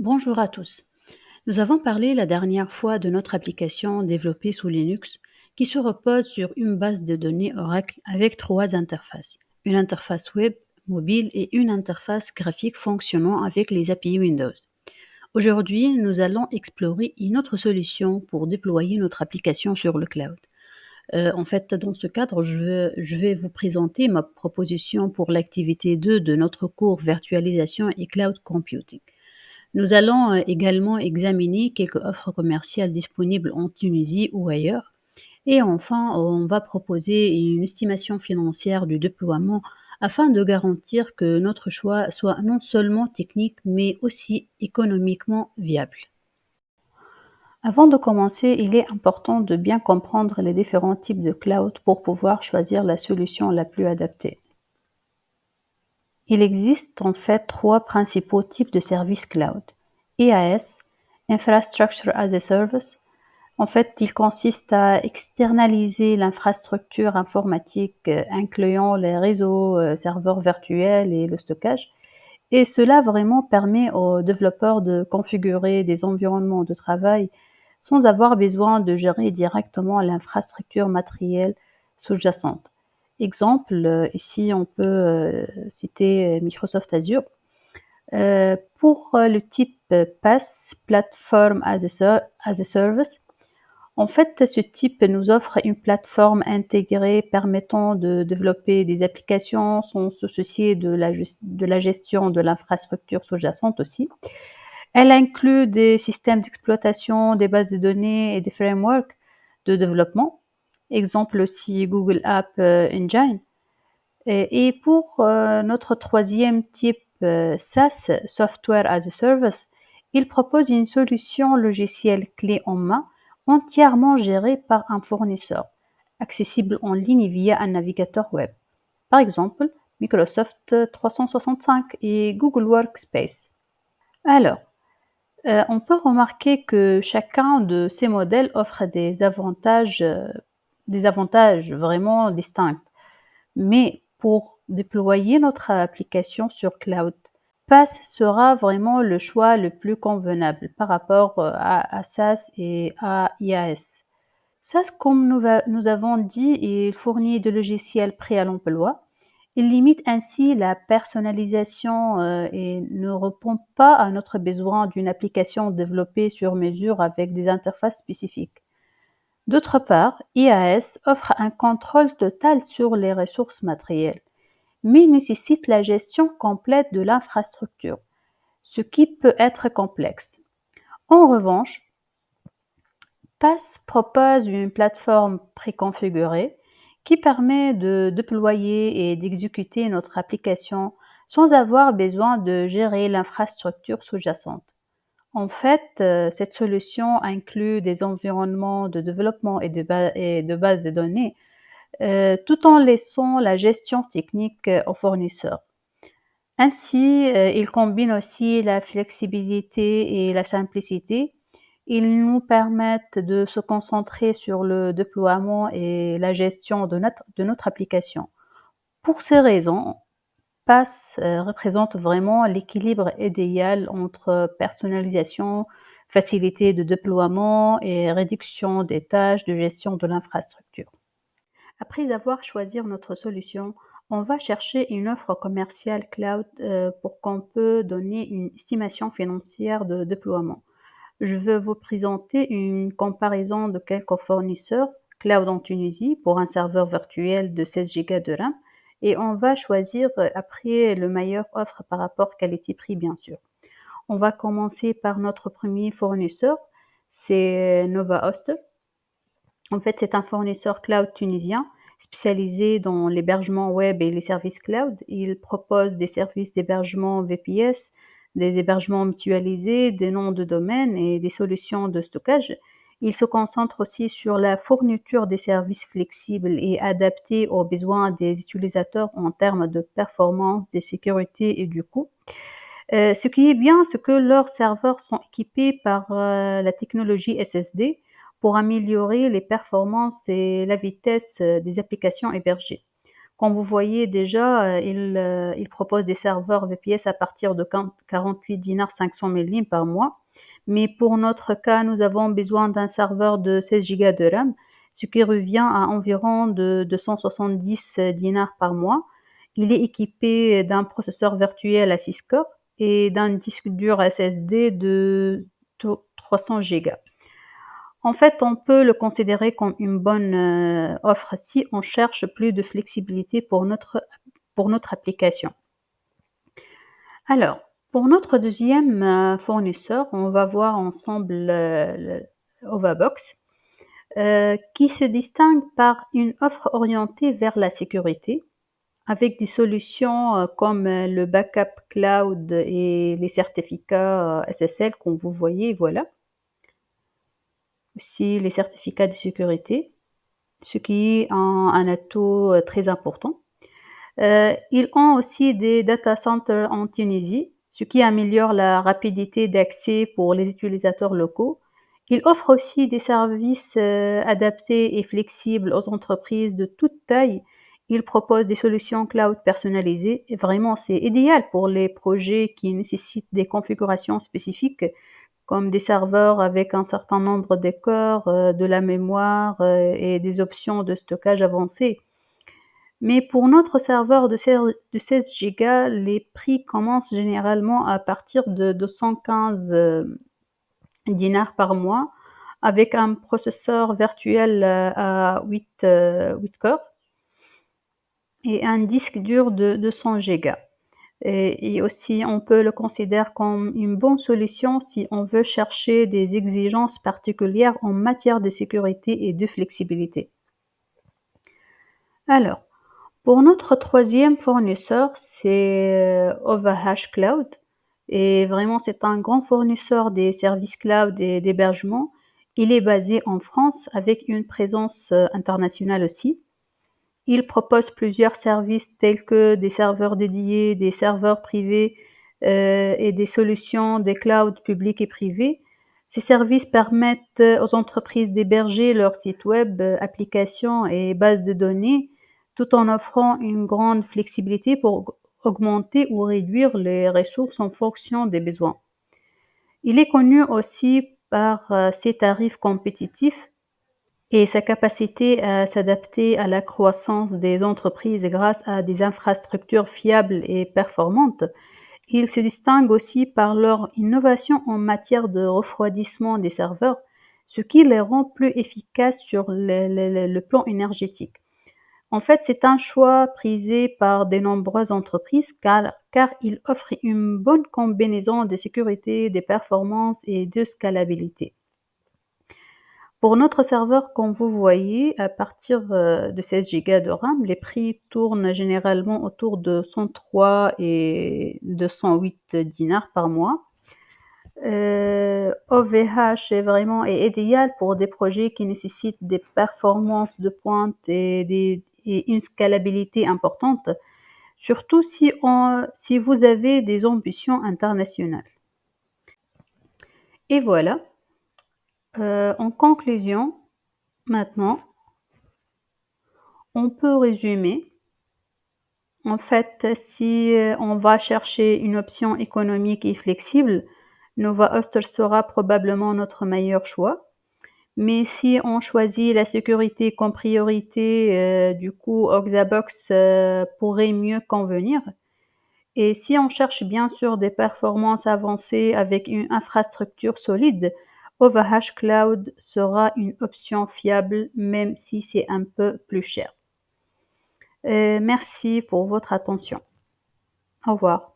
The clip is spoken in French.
Bonjour à tous. Nous avons parlé la dernière fois de notre application développée sous Linux qui se repose sur une base de données Oracle avec trois interfaces. Une interface web, mobile et une interface graphique fonctionnant avec les API Windows. Aujourd'hui, nous allons explorer une autre solution pour déployer notre application sur le cloud. Dans ce cadre, je vais vous présenter ma proposition pour l'activité 2 de notre cours Virtualisation et Cloud Computing. Nous allons également examiner quelques offres commerciales disponibles en Tunisie ou ailleurs. Et enfin, on va proposer une estimation financière du déploiement afin de garantir que notre choix soit non seulement technique, mais aussi économiquement viable. Avant de commencer, il est important de bien comprendre les différents types de cloud pour pouvoir choisir la solution la plus adaptée. Il existe en fait trois principaux types de services cloud. IaaS, Infrastructure as a Service. En fait, il consiste à externaliser l'infrastructure informatique, incluant les réseaux, serveurs virtuels et le stockage. Et cela vraiment permet aux développeurs de configurer des environnements de travail sans avoir besoin de gérer directement l'infrastructure matérielle sous-jacente. Exemple, ici on peut citer Microsoft Azure. Pour le type PaaS, Platform as a Service, en fait, ce type nous offre une plateforme intégrée permettant de développer des applications sans se soucier de la gestion de l'infrastructure sous-jacente aussi. Elle inclut des systèmes d'exploitation, des bases de données et des frameworks de développement. Exemple aussi Google App Engine. Et pour notre troisième type SaaS, Software as a Service, il propose une solution logicielle clé en main entièrement gérée par un fournisseur, accessible en ligne via un navigateur web. Par exemple, Microsoft 365 et Google Workspace. Alors, on peut remarquer que chacun de ces modèles offre des avantages vraiment distincts. Mais pour déployer notre application sur cloud, PaaS sera vraiment le choix le plus convenable par rapport à SaaS et à IaaS. SaaS, comme nous avons dit, il fournit de logiciels prêts à l'emploi. Il limite ainsi la personnalisation et ne répond pas à notre besoin d'une application développée sur mesure avec des interfaces spécifiques. D'autre part, IaaS offre un contrôle total sur les ressources matérielles, mais nécessite la gestion complète de l'infrastructure, ce qui peut être complexe. En revanche, PaaS propose une plateforme préconfigurée qui permet de déployer et d'exécuter notre application sans avoir besoin de gérer l'infrastructure sous-jacente. En fait, cette solution inclut des environnements de développement et de bases de données, tout en laissant la gestion technique aux fournisseurs. Ainsi, il combine aussi la flexibilité et la simplicité. Ils nous permettent de se concentrer sur le déploiement et la gestion de notre application. Pour ces raisons, PaaS représente vraiment l'équilibre idéal entre personnalisation, facilité de déploiement et réduction des tâches de gestion de l'infrastructure. Après avoir choisi notre solution, on va chercher une offre commerciale cloud pour qu'on peut donner une estimation financière de déploiement. Je veux vous présenter une comparaison de quelques fournisseurs cloud en Tunisie pour un serveur virtuel de 16 Go de RAM et on va choisir après le meilleur offre par rapport qualité-prix bien sûr. On va commencer par notre premier fournisseur, c'est Nova Hoster. En fait, c'est un fournisseur cloud tunisien spécialisé dans l'hébergement web et les services cloud. Il propose des services d'hébergement VPS, des hébergements mutualisés, des noms de domaine et des solutions de stockage. Il se concentre aussi sur la fourniture des services flexibles et adaptés aux besoins des utilisateurs en termes de performance, de sécurité et du coût. Ce qui est bien, c'est que leurs serveurs sont équipés par la technologie SSD pour améliorer les performances et la vitesse des applications hébergées. Comme vous voyez déjà, il propose des serveurs VPS à partir de 48 dinars 500 000 par mois. Mais pour notre cas, nous avons besoin d'un serveur de 16 Go de RAM, ce qui revient à environ de 270 dinars par mois. Il est équipé d'un processeur virtuel à 6 corps et d'un disque dur SSD de 300 Go. En fait, on peut le considérer comme une bonne offre si on cherche plus de flexibilité pour notre application. Alors, pour notre deuxième fournisseur, on va voir ensemble Ovabox, qui se distingue par une offre orientée vers la sécurité, avec des solutions comme le backup cloud et les certificats SSL, comme vous voyez, voilà. Aussi les certificats de sécurité, ce qui est un atout très important. Ils ont aussi des data centers en Tunisie, ce qui améliore la rapidité d'accès pour les utilisateurs locaux. Ils offrent aussi des services adaptés et flexibles aux entreprises de toute taille. Ils proposent des solutions cloud personnalisées et vraiment c'est idéal pour les projets qui nécessitent des configurations spécifiques comme des serveurs avec un certain nombre de corps, de la mémoire et des options de stockage avancées. Mais pour notre serveur de 16 Go, les prix commencent généralement à partir de 215 dinars par mois avec un processeur virtuel à 8 corps et un disque dur de 200 Go. Et aussi, on peut le considérer comme une bonne solution si on veut chercher des exigences particulières en matière de sécurité et de flexibilité. Alors, pour notre troisième fournisseur, c'est Overhash Cloud. Et vraiment, c'est un grand fournisseur des services cloud et d'hébergement. Il est basé en France avec une présence internationale aussi. Il propose plusieurs services tels que des serveurs dédiés, des serveurs privés et des solutions des clouds publics et privés. Ces services permettent aux entreprises d'héberger leurs sites web, applications et bases de données tout en offrant une grande flexibilité pour augmenter ou réduire les ressources en fonction des besoins. Il est connu aussi par ses tarifs compétitifs et sa capacité à s'adapter à la croissance des entreprises grâce à des infrastructures fiables et performantes. Il se distingue aussi par leur innovation en matière de refroidissement des serveurs, ce qui les rend plus efficaces sur le plan énergétique. En fait, c'est un choix prisé par de nombreuses entreprises car il offre une bonne combinaison de sécurité, de performance et de scalabilité. Pour notre serveur, comme vous voyez, à partir de 16 Go de RAM, les prix tournent généralement autour de 103 et 208 dinars par mois. OVH est idéal pour des projets qui nécessitent des performances de pointe et une scalabilité importante, surtout si vous avez des ambitions internationales. Et voilà, en conclusion, maintenant, on peut résumer. En fait, si on va chercher une option économique et flexible, Nova Hoster sera probablement notre meilleur choix. Mais si on choisit la sécurité comme priorité, du coup, Oxabox pourrait mieux convenir. Et si on cherche bien sûr des performances avancées avec une infrastructure solide, Overhash Cloud sera une option fiable même si c'est un peu plus cher. Merci pour votre attention. Au revoir.